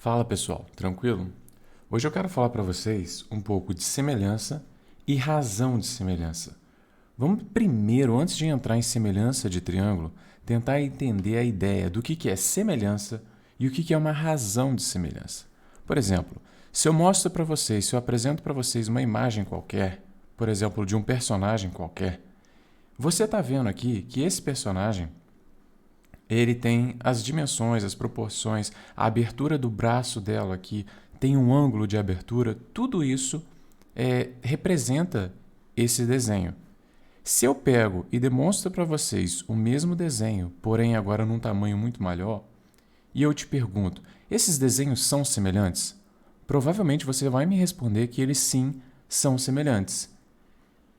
Fala pessoal, tranquilo? Hoje eu quero falar para vocês um pouco de semelhança e razão de semelhança. Vamos primeiro, antes de entrar em semelhança de triângulo, tentar entender a ideia do que é semelhança e o que é uma razão de semelhança. Por exemplo, se eu mostro para vocês, se eu apresento para vocês uma imagem qualquer, por exemplo, de um personagem qualquer, você está vendo aqui que esse personagem ele tem as dimensões, as proporções, a abertura do braço dela aqui, tem um ângulo de abertura, tudo isso representa esse desenho. Se eu pego e demonstro para vocês o mesmo desenho, porém agora num tamanho muito maior, e eu te pergunto, esses desenhos são semelhantes? Provavelmente você vai me responder que eles sim são semelhantes.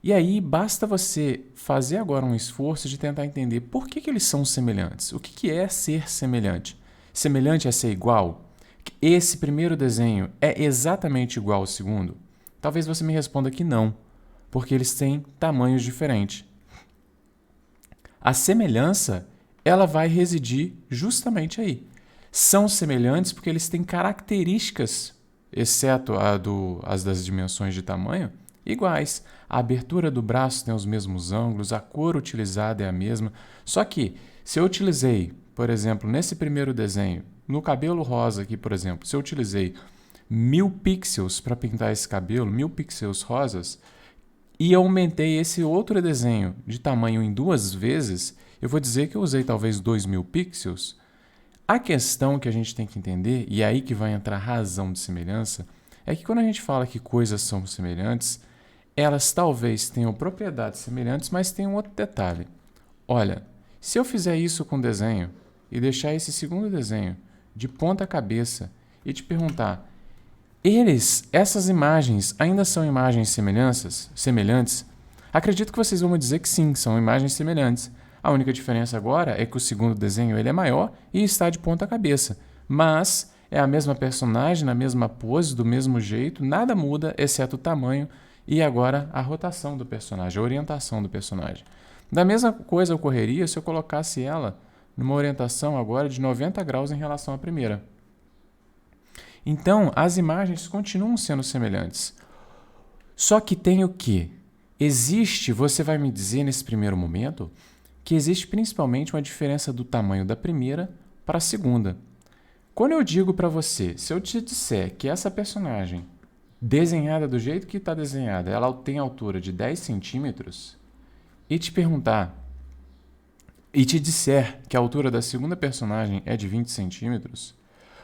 E aí, basta você fazer agora um esforço de tentar entender por que eles são semelhantes. O que é ser semelhante? Semelhante é ser igual? Esse primeiro desenho é exatamente igual ao segundo? Talvez você me responda que não, porque eles têm tamanhos diferentes. A semelhança, ela vai residir justamente aí. São semelhantes porque eles têm características, exceto as das dimensões de tamanho, iguais. A abertura do braço tem os mesmos ângulos, a cor utilizada é a mesma. Só que, se eu utilizei, por exemplo, nesse primeiro desenho, no cabelo rosa aqui, por exemplo, se eu utilizei 1000 pixels para pintar esse cabelo, 1000 pixels rosas, e eu aumentei esse outro desenho de tamanho em 2 vezes, eu vou dizer que eu usei talvez 2000 pixels. A questão que a gente tem que entender, e é aí que vai entrar a razão de semelhança, é que quando a gente fala que coisas são semelhantes, elas talvez tenham propriedades semelhantes, mas tem um outro detalhe. Olha, se eu fizer isso com o desenho e deixar esse segundo desenho de ponta cabeça e te perguntar, essas imagens ainda são imagens semelhantes? Acredito que vocês vão me dizer que sim, são imagens semelhantes. A única diferença agora é que o segundo desenho ele é maior e está de ponta cabeça, mas é a mesma personagem, na mesma pose, do mesmo jeito, nada muda exceto o tamanho e agora a rotação do personagem, a orientação do personagem. Da mesma coisa ocorreria se eu colocasse ela numa orientação agora de 90 graus em relação à primeira. Então, as imagens continuam sendo semelhantes. Só que tem o quê? Existe, você vai me dizer nesse primeiro momento, que existe principalmente uma diferença do tamanho da primeira para a segunda. Quando eu digo para você, se eu te disser que essa personagem desenhada do jeito que está desenhada, ela tem altura de 10 centímetros, e te perguntar, e te disser que a altura da segunda personagem é de 20 centímetros,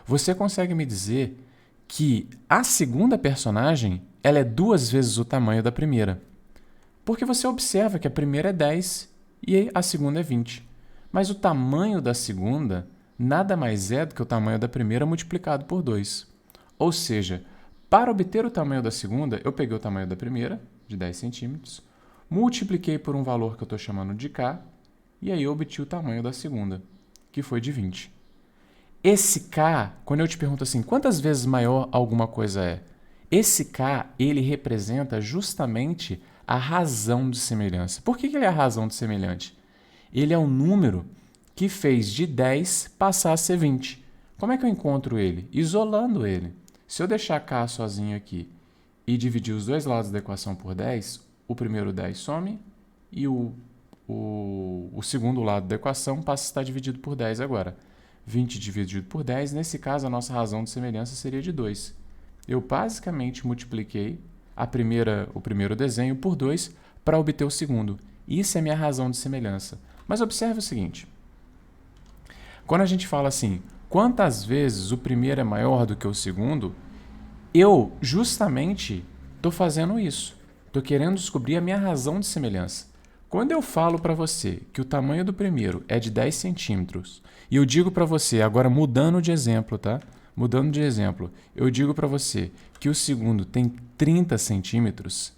você consegue me dizer que a segunda personagem ela é 2 vezes o tamanho da primeira. Porque você observa que a primeira é 10 e a segunda é 20. Mas o tamanho da segunda nada mais é do que o tamanho da primeira multiplicado por 2. Ou seja, para obter o tamanho da segunda, eu peguei o tamanho da primeira, de 10 centímetros, multipliquei por um valor que eu estou chamando de K, e aí eu obtive o tamanho da segunda, que foi de 20. Esse K, quando eu te pergunto assim, quantas vezes maior alguma coisa é? Esse K, ele representa justamente a razão de semelhança. Por que ele é a razão de semelhante? Ele é um número que fez de 10 passar a ser 20. Como é que eu encontro ele? Isolando ele. Se eu deixar K sozinho aqui e dividir os dois lados da equação por 10, o primeiro 10 some e o segundo lado da equação passa a estar dividido por 10 agora. 20 dividido por 10, nesse caso a nossa razão de semelhança seria de 2. Eu basicamente multipliquei o primeiro desenho por 2 para obter o segundo. Isso é minha razão de semelhança. Mas observe o seguinte. Quando a gente fala assim, quantas vezes o primeiro é maior do que o segundo, eu justamente estou fazendo isso. Estou querendo descobrir a minha razão de semelhança. Quando eu falo para você que o tamanho do primeiro é de 10 centímetros, e eu digo para você, agora mudando de exemplo, tá? Mudando de exemplo, eu digo para você que o segundo tem 30 centímetros,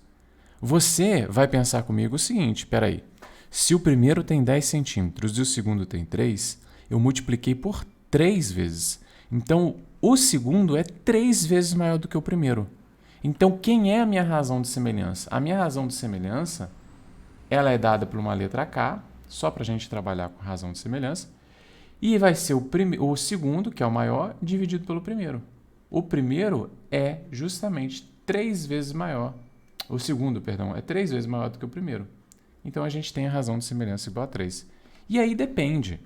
você vai pensar comigo o seguinte, peraí, se o primeiro tem 10 centímetros e o segundo tem 3, eu multipliquei por 3 vezes. Então, o segundo é 3 vezes maior do que o primeiro. Então, quem é a minha razão de semelhança? A minha razão de semelhança, ela é dada por uma letra K, só para a gente trabalhar com razão de semelhança, e vai ser o segundo, que é o maior, dividido pelo primeiro. o primeiro é justamente 3 vezes maior. O segundo, perdão, é 3 vezes maior do que o primeiro. Então, a gente tem a razão de semelhança igual a 3. E aí depende.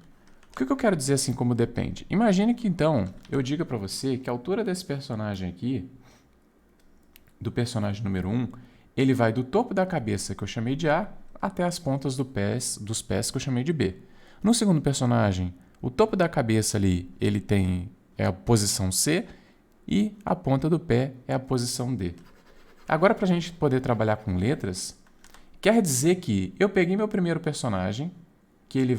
O que eu quero dizer assim como depende? Imagine que, então, eu diga para você que a altura desse personagem aqui, do personagem número 1, ele vai do topo da cabeça, que eu chamei de A, até as pontas dos pés, que eu chamei de B. No segundo personagem, o topo da cabeça ali, ele é a posição C, e a ponta do pé é a posição D. Agora, para a gente poder trabalhar com letras, quer dizer que eu peguei meu primeiro personagem, que ele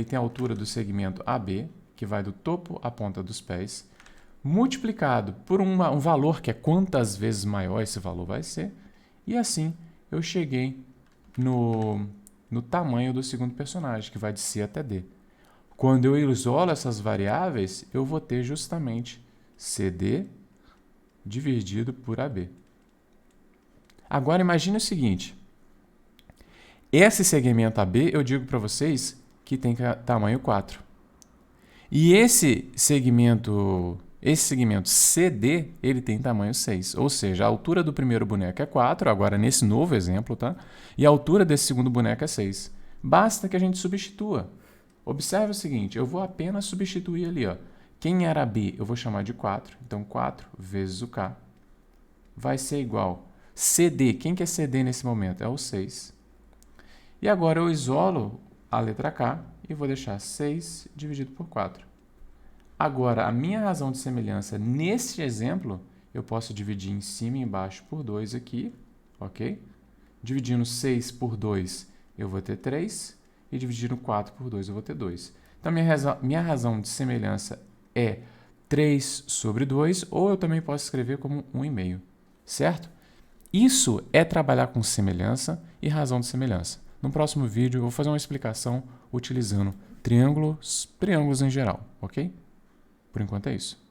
tem a altura do segmento AB, que vai do topo à ponta dos pés, multiplicado por um valor que é quantas vezes maior esse valor vai ser, e assim eu cheguei no tamanho do segundo personagem, que vai de C até D. Quando eu isolo essas variáveis, eu vou ter justamente CD dividido por AB. Agora imagine o seguinte, esse segmento AB, eu digo para vocês que tem tamanho 4. E esse segmento CD, ele tem tamanho 6. Ou seja, a altura do primeiro boneco é 4, agora nesse novo exemplo, tá? E a altura desse segundo boneco é 6. Basta que a gente substitua. Observe o seguinte, eu vou apenas substituir ali, ó. Quem era B, eu vou chamar de 4. Então, 4 vezes o K vai ser igual CD. Quem que é CD nesse momento? É o 6. E agora eu isolo a letra K e vou deixar 6 dividido por 4. Agora, a minha razão de semelhança neste exemplo, eu posso dividir em cima e embaixo por 2 aqui, ok? Dividindo 6 por 2, eu vou ter 3. E dividindo 4 por 2, eu vou ter 2. Então, minha razão de semelhança é 3 sobre 2, ou eu também posso escrever como 1,5, certo? Isso é trabalhar com semelhança e razão de semelhança. No próximo vídeo, eu vou fazer uma explicação utilizando triângulos em geral, ok? Por enquanto é isso.